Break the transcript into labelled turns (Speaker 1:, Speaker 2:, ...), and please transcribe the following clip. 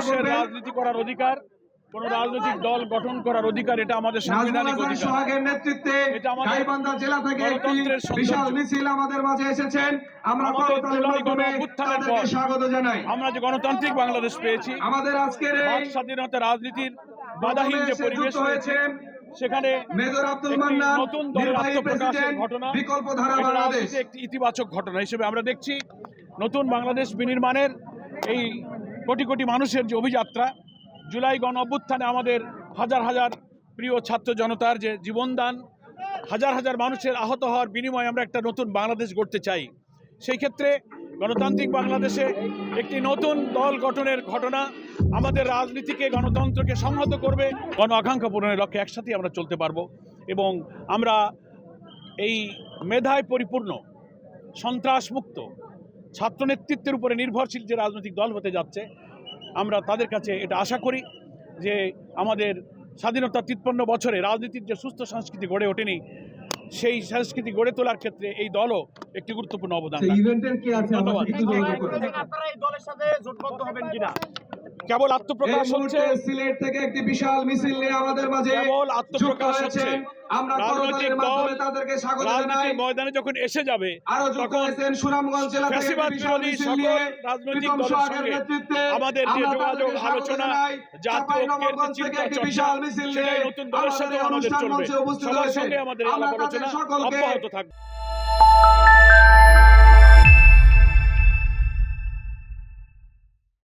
Speaker 1: মানুষের রাজনীতি করার অধিকার, কোন রাজনৈতিক দল গঠন করার অধিকার, এটা আমাদের সাংবিধানিক অধিকার।
Speaker 2: সোহাগের নেতৃত্বে
Speaker 1: এটা আমাদের
Speaker 2: গাইবান্ধা জেলা থেকে একটি
Speaker 1: গণতন্ত্রের
Speaker 2: বিশাল
Speaker 1: সৌন্দর্য।
Speaker 2: মিছিল আমাদের মাঝে এসেছেন। আমরা
Speaker 1: আমাদের
Speaker 2: করতালির
Speaker 1: জুলাই
Speaker 2: মাধ্যমে
Speaker 1: গণঅভ্যুত্থানের
Speaker 2: তাদেরকে
Speaker 1: পর
Speaker 2: স্বাগত জানাই।
Speaker 1: আমরা যে গণতান্ত্রিক বাংলাদেশ পেয়েছি,
Speaker 2: আমাদের আজকের এই
Speaker 1: বাক স্বাধীনতা, রাজনীতির বাধাহীন যে পরিবেশ
Speaker 2: যুক্ত
Speaker 1: হয়েছে,
Speaker 2: হয়েছেন
Speaker 1: সেখানে
Speaker 2: মেজর আব্দুল
Speaker 1: একটি
Speaker 2: মান্নান,
Speaker 1: নতুন দলের
Speaker 2: নির্বাহী
Speaker 1: আত্মপ্রকাশের
Speaker 2: প্রেসিডেন্ট,
Speaker 1: ঘটনা,
Speaker 2: বিকল্প ধারা
Speaker 1: এটা
Speaker 2: বাংলাদেশ।
Speaker 1: রাজনীতিতে একটি ইতিবাচক ঘটনা হিসেবে আমরা দেখছি। নতুন বাংলাদেশ বিনির্মাণের এই কোটি কোটি মানুষের যে অভিযাত্রা, জুলাই গণ অভ্যুত্থানে আমাদের হাজার হাজার প্রিয় ছাত্র জনতার যে জীবনদান, হাজার হাজার মানুষের আহত হওয়ার বিনিময়ে আমরা একটা নতুন বাংলাদেশ গড়তে চাই। সেই ক্ষেত্রে গণতান্ত্রিক বাংলাদেশে একটি নতুন দল গঠনের ঘটনা আমাদের রাজনীতিকে, গণতন্ত্রকে সংহত করবে। গণ আকাঙ্ক্ষা পূরণের লক্ষ্যে একসাথেই আমরা চলতে পারবো এবং আমরা এই মেধায় পরিপূর্ণ, সন্ত্রাসমুক্ত, ছাত্র নেতৃত্বের উপরে নির্ভরশীল যে রাজনৈতিক দল হতে যাচ্ছে, আমরা তাদের কাছে এটা আশা করি যে আমাদের স্বাধীনতা 53 বছরে রাজনীতির যে সুস্থ সংস্কৃতি গড়ে ওঠেনি, সেই সংস্কৃতি গড়ে তোলার ক্ষেত্রে এই দলও একটি গুরুত্বপূর্ণ অবদান রাখবে। কেবল আত্মপ্রকাশ হচ্ছে,
Speaker 2: সিলেট থেকে একটি বিশাল মিছিল নিয়ে আমাদের মাঝে
Speaker 1: কেবল আত্মপ্রকাশ হচ্ছে।
Speaker 2: আমরা
Speaker 1: রাজনৈতিক দল
Speaker 2: তাদেরকে স্বাগত জানাই।
Speaker 1: রাজনীতির ময়দানে যখন এসে যাবে,
Speaker 2: আরো যুক্ত
Speaker 1: তখন
Speaker 2: হয়েছেন সুনামগঞ্জ জেলা থেকে
Speaker 1: ফ্যাসিবাদ
Speaker 2: বিশাল
Speaker 1: বিরোধী
Speaker 2: মিছিল
Speaker 1: সকল
Speaker 2: নিয়ে
Speaker 1: রাজনৈতিক
Speaker 2: প্রীতম
Speaker 1: দলের
Speaker 2: সোহাগের
Speaker 1: সঙ্গে
Speaker 2: নেতৃত্বে
Speaker 1: আমাদের যে
Speaker 2: আমরা
Speaker 1: যোগাযোগ,
Speaker 2: তাদেরকে স্বাগত
Speaker 1: আলোচনা,
Speaker 2: জানাই।
Speaker 1: জাতীয় ঐক্যের যে
Speaker 2: চাঁপাইনবাবগঞ্জ থেকে
Speaker 1: চিন্তা
Speaker 2: একটি
Speaker 1: চর্চা,
Speaker 2: বিশাল মিছিল নিয়ে
Speaker 1: সেটাই নতুন দলের সাথে
Speaker 2: আমাদের
Speaker 1: আমাদের
Speaker 2: অনুষ্ঠান
Speaker 1: চলবে।
Speaker 2: মঞ্চে উপস্থিত
Speaker 1: সবার
Speaker 2: হয়েছেন।
Speaker 1: সঙ্গে আমাদের
Speaker 2: আমরা
Speaker 1: আলাপ আলোচনা
Speaker 2: তাদের সকলকে
Speaker 1: অব্যাহত থাকবে।